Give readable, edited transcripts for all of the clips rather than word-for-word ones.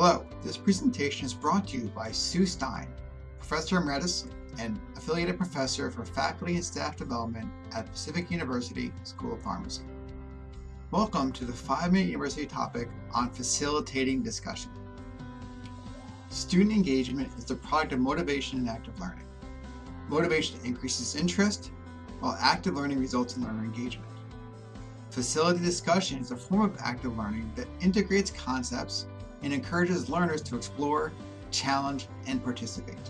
Hello, this presentation is brought to you by Sue Stein, Professor Emeritus and Affiliated Professor for Faculty and Staff Development at Pacific University School of Pharmacy. Welcome to the 5-minute university topic on facilitating discussion. Student engagement is the product of motivation and active learning. Motivation increases interest, while active learning results in learner engagement. Facilitated discussion is a form of active learning that integrates concepts and encourages learners to explore, challenge, and participate.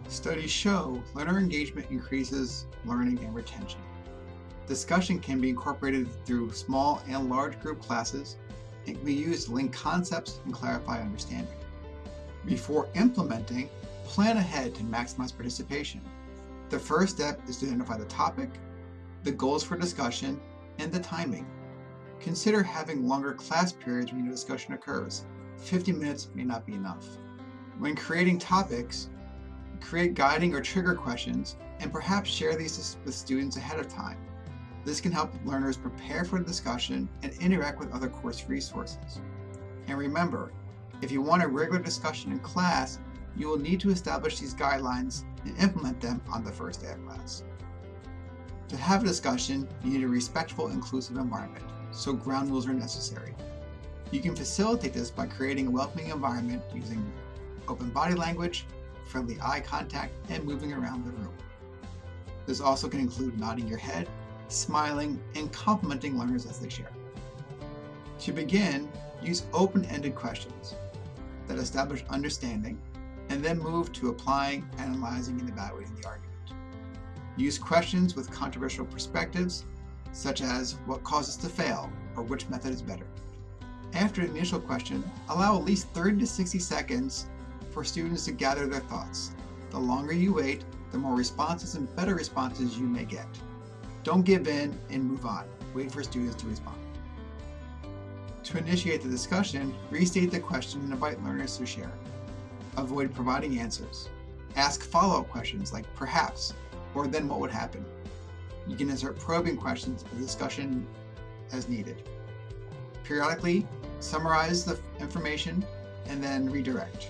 Studies show learner engagement increases learning and retention. Discussion can be incorporated through small and large group classes and can be used to link concepts and clarify understanding. Before implementing, plan ahead to maximize participation. The first step is to identify the topic, the goals for discussion, and the timing. Consider having longer class periods when your discussion occurs. 50 minutes may not be enough. When creating topics, create guiding or trigger questions and perhaps share these with students ahead of time. This can help learners prepare for the discussion and interact with other course resources. And remember, if you want a regular discussion in class, you will need to establish these guidelines and implement them on the first day of class. To have a discussion, you need a respectful, inclusive environment, so ground rules are necessary. You can facilitate this by creating a welcoming environment using open body language, friendly eye contact, and moving around the room. This also can include nodding your head, smiling, and complimenting learners as they share. To begin, use open-ended questions that establish understanding, and then move to applying, analyzing, and evaluating the argument. Use questions with controversial perspectives, such as what caused us to fail or which method is better. After the initial question, allow at least 30 to 60 seconds for students to gather their thoughts. The longer you wait, the more responses and better responses you may get. Don't give in and move on. Wait for students to respond. To initiate the discussion, restate the question and invite learners to share. Avoid providing answers. Ask follow-up questions like perhaps, or then what would happen. You can insert probing questions in the discussion as needed. Periodically, summarize the information and then redirect.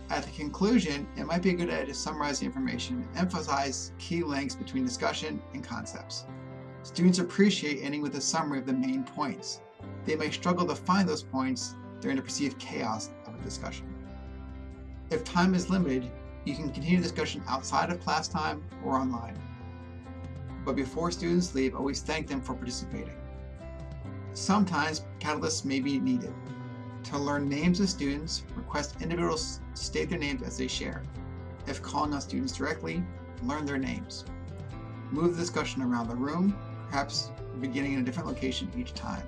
At the conclusion, it might be a good idea to summarize the information and emphasize key links between discussion and concepts. Students appreciate ending with a summary of the main points. They may struggle to find those points during the perceived chaos of a discussion. If time is limited, you can continue discussion outside of class time or online. But before students leave, always thank them for participating. Sometimes catalysts may be needed. To learn names of students, request individuals state their names as they share. If calling on students directly, learn their names. Move the discussion around the room, perhaps beginning in a different location each time.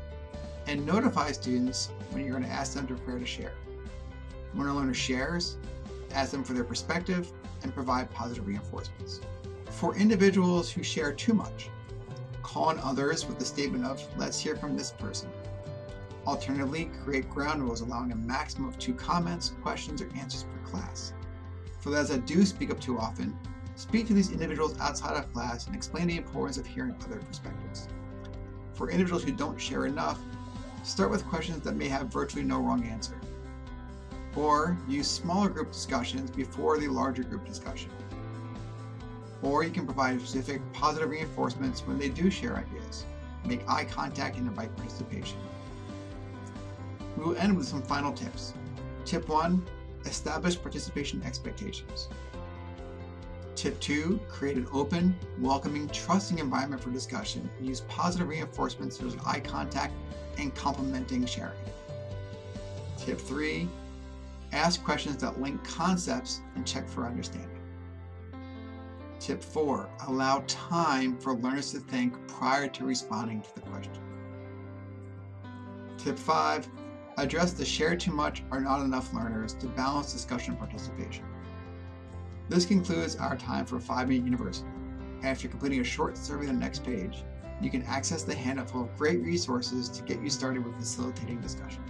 And notify students when you're going to ask them to prepare to share. When a learner shares, ask them for their perspective and provide positive reinforcements. For individuals who share too much, call on others with the statement of, let's hear from this person. Alternatively, create ground rules allowing a maximum of 2 comments, questions, or answers per class. For those that do speak up too often, speak to these individuals outside of class and explain the importance of hearing other perspectives. For individuals who don't share enough, start with questions that may have virtually no wrong answer. Or use smaller group discussions before the larger group discussion. Or you can provide specific positive reinforcements when they do share ideas. Make eye contact and invite participation. We will end with some final tips. Tip 1, establish participation expectations. Tip 2, create an open, welcoming, trusting environment for discussion and use positive reinforcements such as eye contact and complimenting sharing. Tip 3, ask questions that link concepts and check for understanding. Tip 4, allow time for learners to think prior to responding to the question. Tip 5, address the share too much or not enough learners to balance discussion participation. This concludes our time for 5-Minute University. After completing a short survey on the next page, you can access the handout full of great resources to get you started with facilitating discussion.